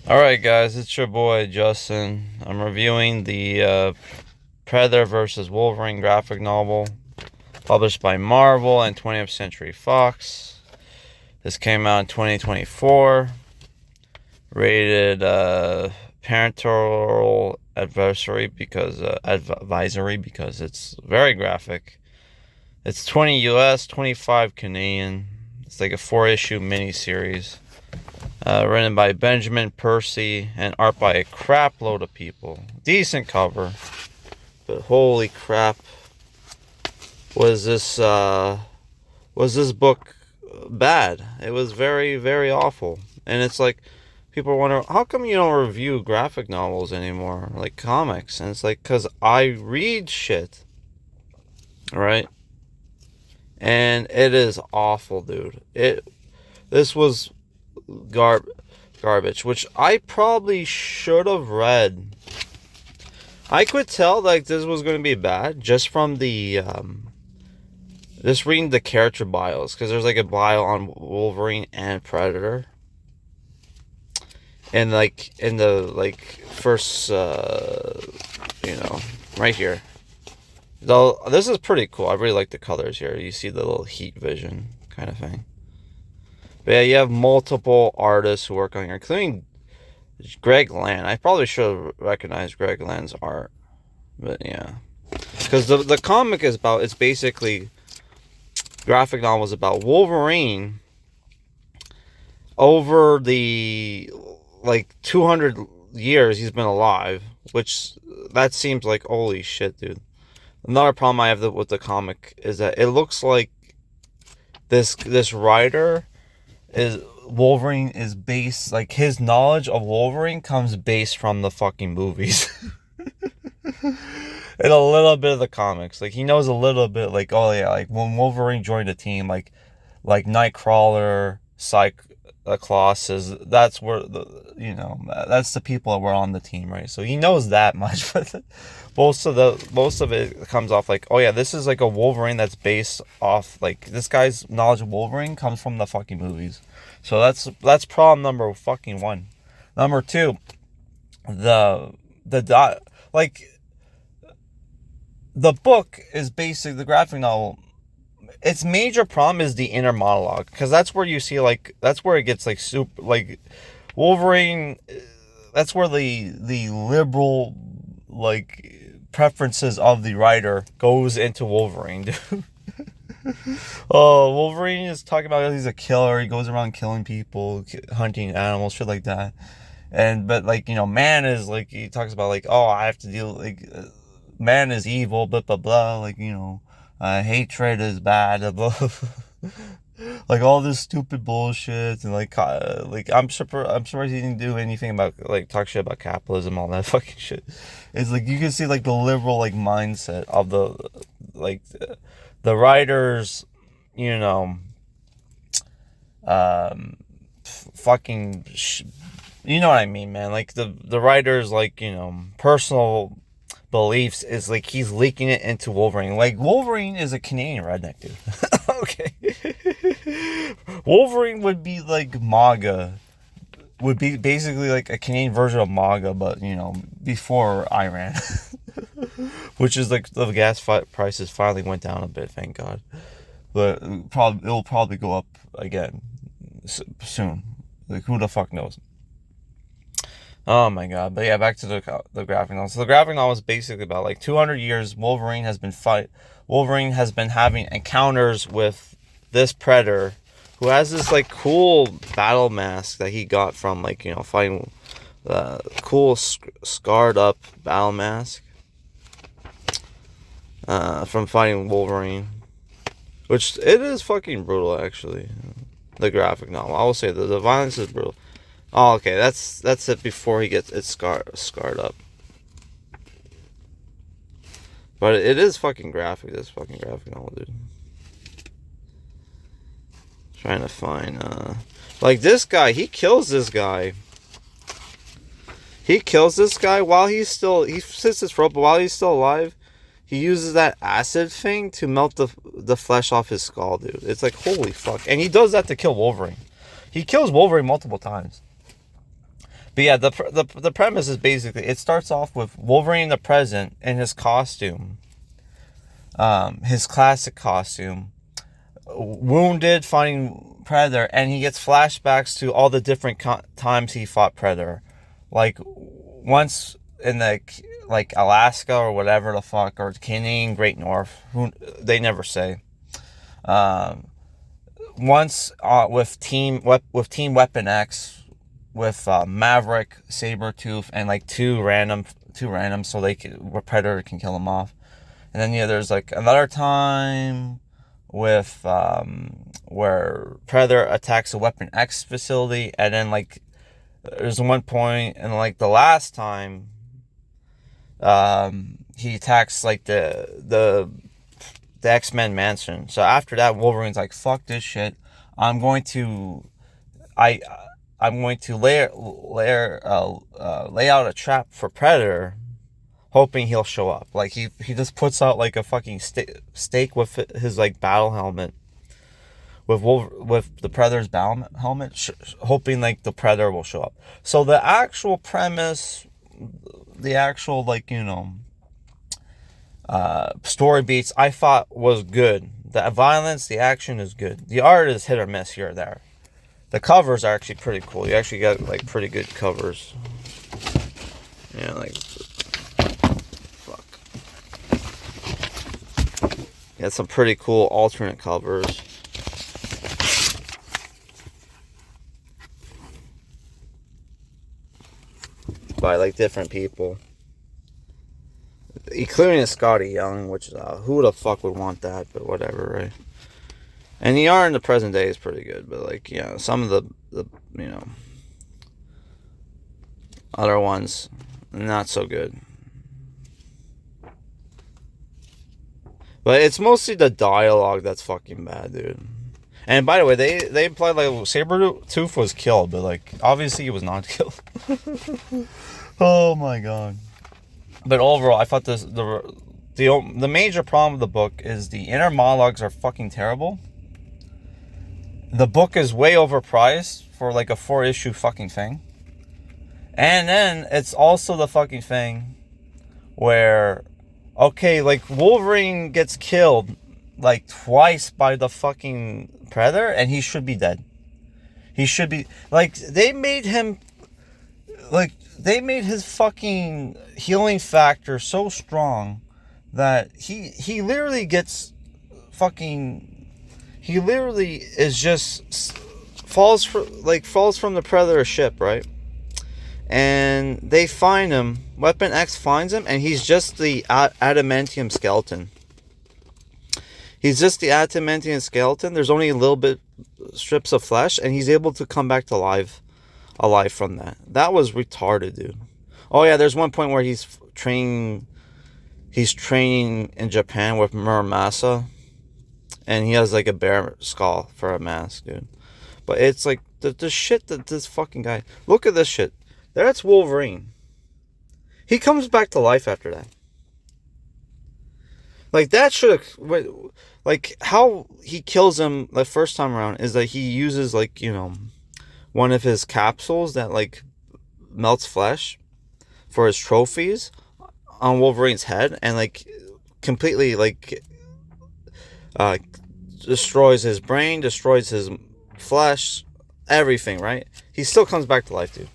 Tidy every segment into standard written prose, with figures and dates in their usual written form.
Alright guys, it's your boy Justin. I'm reviewing the Predator vs. Wolverine graphic novel published by Marvel and 20th Century Fox. This came out in 2024. Rated parental advisory because it's very graphic. It's 20 US, 25 Canadian. It's like a 4-issue miniseries. Written by Benjamin Percy and art by a crap load of people. Decent cover, but holy crap, was this book bad? It was very, very awful. And it's like people wonder, how come you don't review graphic novels anymore, like comics? And it's like, cause I read shit, right? And it is awful, dude. This was garbage, which I probably should have read. I could tell like this was going to be bad just from the just reading the character bios, because there's like a bio on Wolverine and Predator, and like in the like first right here. Though this is pretty cool. I really like the colors here. You see the little heat vision kind of thing. But yeah, you have multiple artists who work on here, including Greg Land. I probably should have recognized Greg Land's art. But yeah. Because the comic is about, it's basically graphic novels about Wolverine over the like 200 years he's been alive, which that seems like holy shit, dude. Another problem I have with the comic is that it looks like this writer is Wolverine is based, like his knowledge of Wolverine comes based from the fucking movies. And a little bit of the comics. Like he knows a little bit, like, oh yeah, like when Wolverine joined a team, like Nightcrawler, Colossus, that's where that's the people that were on the team, right? So he knows that much, but most of it comes off like, oh yeah, this is like a Wolverine that's based off, like, this guy's knowledge of Wolverine comes from the fucking movies. So that's problem number fucking one. Number two, the book is basically the graphic novel. Its major problem is the inner monologue, because that's where you see, like, that's where it gets like super, like Wolverine. That's where the liberal, like, preferences of the writer goes into Wolverine, dude. Oh, Wolverine is talking about he's a killer. He goes around killing people, hunting animals, shit like that. But like, man is like, he talks about like, oh, I have to deal, like, man is evil, blah blah blah, like, hatred is bad, blah, blah. Like all this stupid bullshit, and like I'm surprised he didn't do anything about, like, talk shit about capitalism, all that fucking shit. It's like you can see like the liberal, like, mindset of the writers, fucking you know what I mean, man. Like the writers, like, personal beliefs is like he's leaking it into Wolverine. Like, Wolverine is a Canadian redneck, dude. Okay. Wolverine would be like MAGA. Would be basically like a Canadian version of MAGA, but before Iran. Which is like the gas prices finally went down a bit, thank God. But it'll probably go up again soon. Like, who the fuck knows? Oh my god. But yeah, back to the graphic novel. So the graphic novel is basically about like 200 years Wolverine has been having encounters with this Predator, who has this like cool battle mask that he got from, like, fighting the cool scarred up battle mask from fighting Wolverine, which it is fucking brutal, actually. The graphic novel, I will say that the violence is brutal. Oh, okay, that's it before he gets it scarred up. But it is fucking graphic, this fucking graphic novel, dude. Trying to find, like, this guy, he kills this guy. He kills this guy while he slits his throat, but while he's still alive, he uses that acid thing to melt the flesh off his skull, dude. It's like, holy fuck. And he does that to kill Wolverine. He kills Wolverine multiple times. But yeah, the premise is basically, it starts off with Wolverine in the present in his costume, his classic costume, wounded, fighting Predator, and he gets flashbacks to all the different times he fought Predator, like once in like Alaska or whatever the fuck, or Canadian Great North, who they never say. Once with Team Weapon X, with Maverick, Sabretooth, and like two random, so where Predator can kill them off. And then yeah, there's like another time with where Predator attacks a Weapon X facility, and then like there's one point, and like the last time he attacks like the X-Men mansion. So after that, Wolverine's like, fuck this shit. I'm going to lay out a trap for Predator, hoping he'll show up. Like he just puts out like a fucking stake with his like battle helmet, with the Predator's battle helmet, hoping like the Predator will show up. So the actual premise, the actual like, you know, story beats, I thought was good. The violence, the action is good. The art is hit or miss here or there. The covers are actually pretty cool. You actually got like pretty good covers. Yeah, like fuck. You got some pretty cool alternate covers. By like different people. Including Scotty Young, which who the fuck would want that, but whatever, right? And the art in the present day is pretty good, but like, you know, some of the you know, other ones, not so good. But it's mostly the dialogue that's fucking bad, dude. And by the way, they implied like Sabretooth was killed, but like obviously he was not killed. Oh my god. But overall, I thought the major problem with the book is the inner monologues are fucking terrible. The book is way overpriced for like a 4-issue fucking thing. And then it's also the fucking thing where, okay, like Wolverine gets killed like twice by the fucking Predator, and he should be dead. He should be, like, they made his fucking healing factor so strong that he literally gets fucking, he literally is just falls from the Predator ship, right? And they find him. Weapon X finds him, and he's just the adamantium skeleton. He's just the adamantium skeleton. There's only a little bit strips of flesh, and he's able to come back to life from that. That was retarded, dude. Oh yeah, there's one point where he's training in Japan with Muramasa, and he has like a bear skull for a mask, dude. But it's like the shit that this fucking guy, look at this shit. That's Wolverine. He comes back to life after that. Like, that should have, like, how he kills him the first time around is that he uses, like, you know, one of his capsules that, like, melts flesh for his trophies on Wolverine's head, and, like, completely, like, destroys his brain, destroys his flesh, everything, right? He still comes back to life, dude.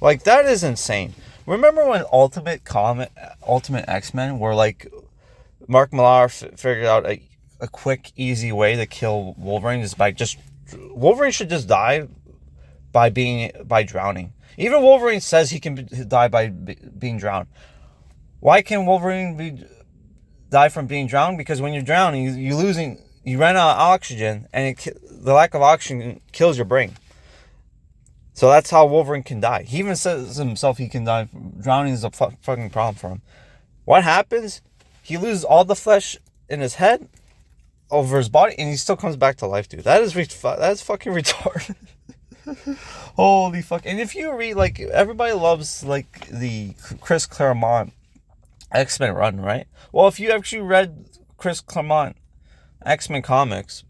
Like, that is insane. Remember when Ultimate X-Men were, like, Mark Millar figured out a quick, easy way to kill Wolverine is by just... Wolverine should just die by drowning. Even Wolverine says he can die by being drowned. Why can Wolverine die from being drowned? Because when you're drowning, you run out of oxygen, and the lack of oxygen kills your brain. So that's how Wolverine can die. He even says himself he can die. Drowning is a fucking problem for him. What happens? He loses all the flesh in his head over his body, and he still comes back to life, dude. That is fucking retarded. Holy fuck. And if you read, like, everybody loves, like, the Chris Claremont X-Men run, right? Well, if you actually read Chris Claremont X-Men comics,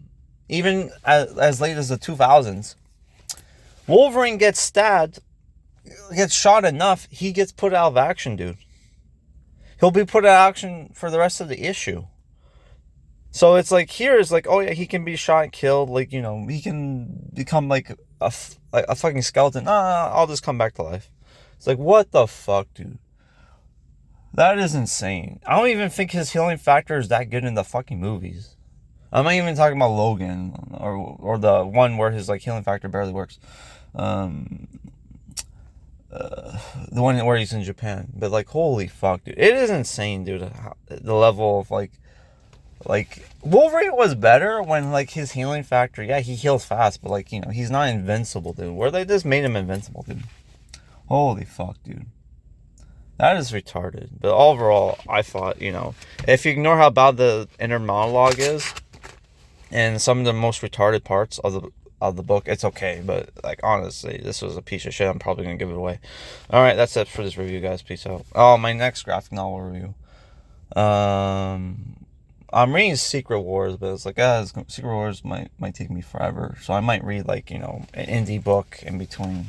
even as late as the 2000s, Wolverine gets stabbed gets shot enough, he gets put out of action, dude. He'll be put out of action for the rest of the issue. So it's like, here is like, oh yeah, he can be shot and killed. Like, you know, he can become like a fucking skeleton. I'll just come back to life. It's like, what the fuck, dude? That is insane. I don't even think his healing factor is that good in the fucking movies. I'm not even talking about Logan or the one where his like healing factor barely works. The one where he's in Japan. But like, holy fuck, dude, it is insane, dude. The level of like Wolverine was better when like his healing factor. Yeah, he heals fast, but like, you know, he's not invincible, dude. Where they just made him invincible, dude. Holy fuck, dude. That is retarded. But overall, I thought, you know, if you ignore how bad the inner monologue is and some of the most retarded parts of the book, it's okay. But like, honestly, this was a piece of shit. I'm probably gonna give it away. All right, that's it for this review, guys. Peace out. Oh, my next graphic novel review. I'm reading Secret Wars, but it's like, Secret Wars might take me forever. So I might read like, you know, an indie book in between,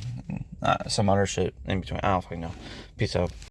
some other shit in between. I don't fucking know. Peace out.